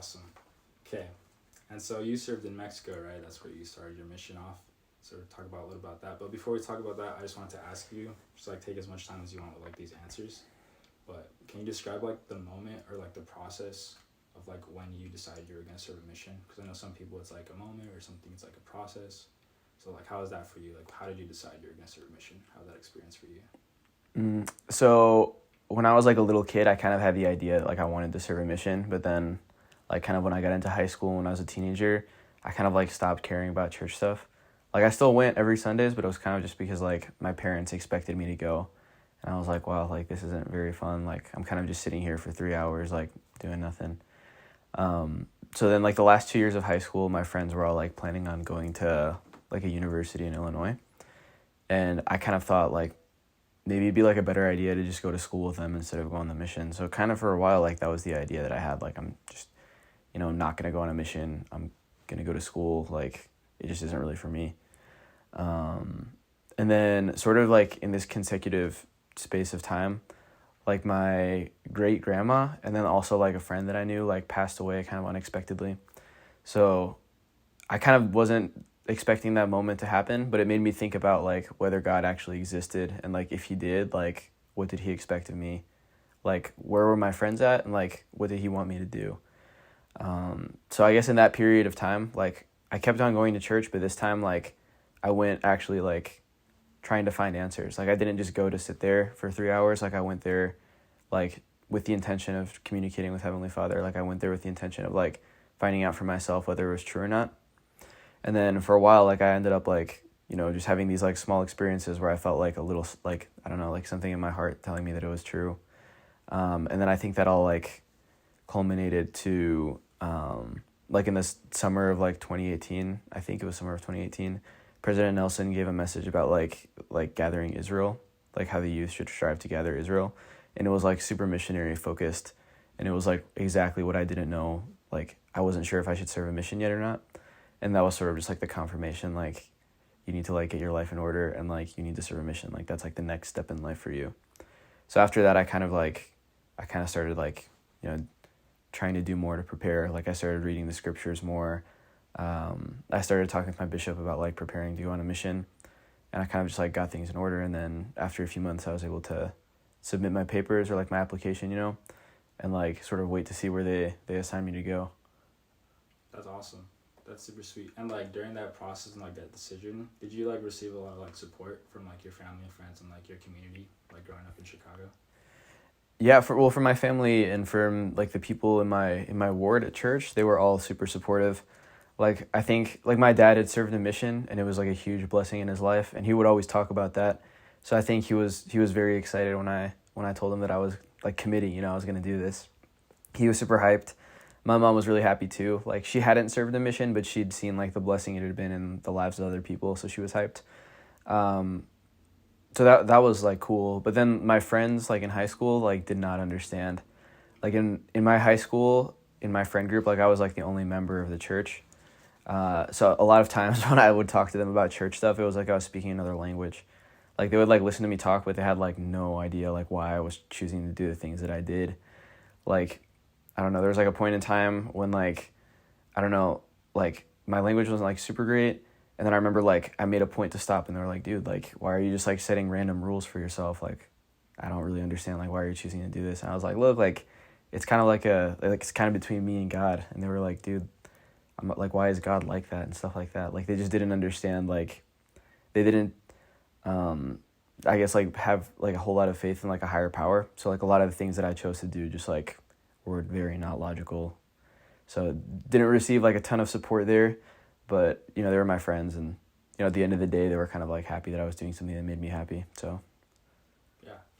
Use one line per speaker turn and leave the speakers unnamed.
awesome. Okay, and so you served in Mexico, right? That's where you started your mission off. So we'll talk about a little about that. But before we talk about that, I just wanted to ask you, just like take as much time as you want with like these answers. But can you describe like the moment or like the process of like when you decided you were gonna serve a mission? Because I know some people it's like a moment or something it's like a process. So like how is that for you? Like how did you decide you were gonna serve a mission? How was that experience for you?
So when I was like a little kid, I kind of had the idea that like I wanted to serve a mission, but then like kind of when I got into high school when I was a teenager, I kind of like stopped caring about church stuff. Like I still went every Sundays, but it was kind of just because like my parents expected me to go. And I was like, wow, like this isn't very fun. Like I'm kind of just sitting here for 3 hours, like doing nothing. So then like the last 2 years of high school, my friends were all like planning on going to like a university in Illinois. And I kind of thought like maybe it'd be like a better idea to just go to school with them instead of go on the mission. So kind of for a while, like that was the idea that I had. Like I'm just, not going to go on a mission. I'm going to go to school. Like it just isn't really for me. And then sort of like in this consecutive space of time, like my great grandma and then also like a friend that I knew like passed away kind of unexpectedly. So I kind of wasn't expecting that moment to happen, but it made me think about like whether God actually existed and like if he did, like what did he expect of me? Like where were my friends at and like what did he want me to do? So I guess in that period of time, like I kept on going to church, but this time like I went actually like trying to find answers. Like I didn't just go to sit there for 3 hours. Like I went there like with the intention of communicating with Heavenly Father. Like I went there with the intention of like finding out for myself whether it was true or not. And then for a while, like I ended up like, just having these like small experiences where I felt like a little, like, I don't know, like something in my heart telling me that it was true. And then I think that all like culminated to like in this summer of like 2018, I think it was summer of 2018, President Nelson gave a message about like gathering Israel, like how the youth should strive to gather Israel. And it was like super missionary focused. And it was like exactly what I didn't know. Like I wasn't sure if I should serve a mission yet or not. And that was sort of just like the confirmation, like you need to like get your life in order and like you need to serve a mission. Like that's like the next step in life for you. So after that, I kind of started like, trying to do more to prepare. Like I started reading the scriptures more. I started talking with my bishop about like preparing to go on a mission, and I kind of just like got things in order. And then after a few months, I was able to submit my papers or like my application, and like sort of wait to see where they assign me to go.
That's awesome. That's super sweet. And like during that process and like that decision, did you like receive a lot of like support from like your family and friends and like your community, like growing up in Chicago?
Yeah, for my family and from like the people in my ward at church, they were all super supportive. Like I think like my dad had served a mission and it was like a huge blessing in his life and he would always talk about that. So I think he was very excited when I told him that I was like committing, I was going to do this. He was super hyped. My mom was really happy too. Like she hadn't served a mission, but she'd seen like the blessing it had been in the lives of other people, so she was hyped. Um, so that was like cool. But then my friends like in high school like did not understand. Like in my high school, in my friend group, like I was like the only member of the church. So a lot of times when I would talk to them about church stuff, it was like I was speaking another language. Like they would like listen to me talk, but they had like no idea like why I was choosing to do the things that I did. Like I don't know, there was like a point in time when like, I don't know, like my language wasn't like super great. And then I remember like I made a point to stop and they were like, dude, like, why are you just like setting random rules for yourself? Like, I don't really understand like why you're choosing to do this. And I was like, look, like, it's kind of like it's kind of between me and God. And they were like, dude, I'm like, why is God like that and stuff like that? Like they just didn't understand, like they didn't, I guess like have like a whole lot of faith in like a higher power. So like a lot of the things that I chose to do just like were very not logical. So didn't receive like a ton of support there, but they were my friends and at the end of the day they were kind of like happy that I was doing something that made me happy. So
Yeah,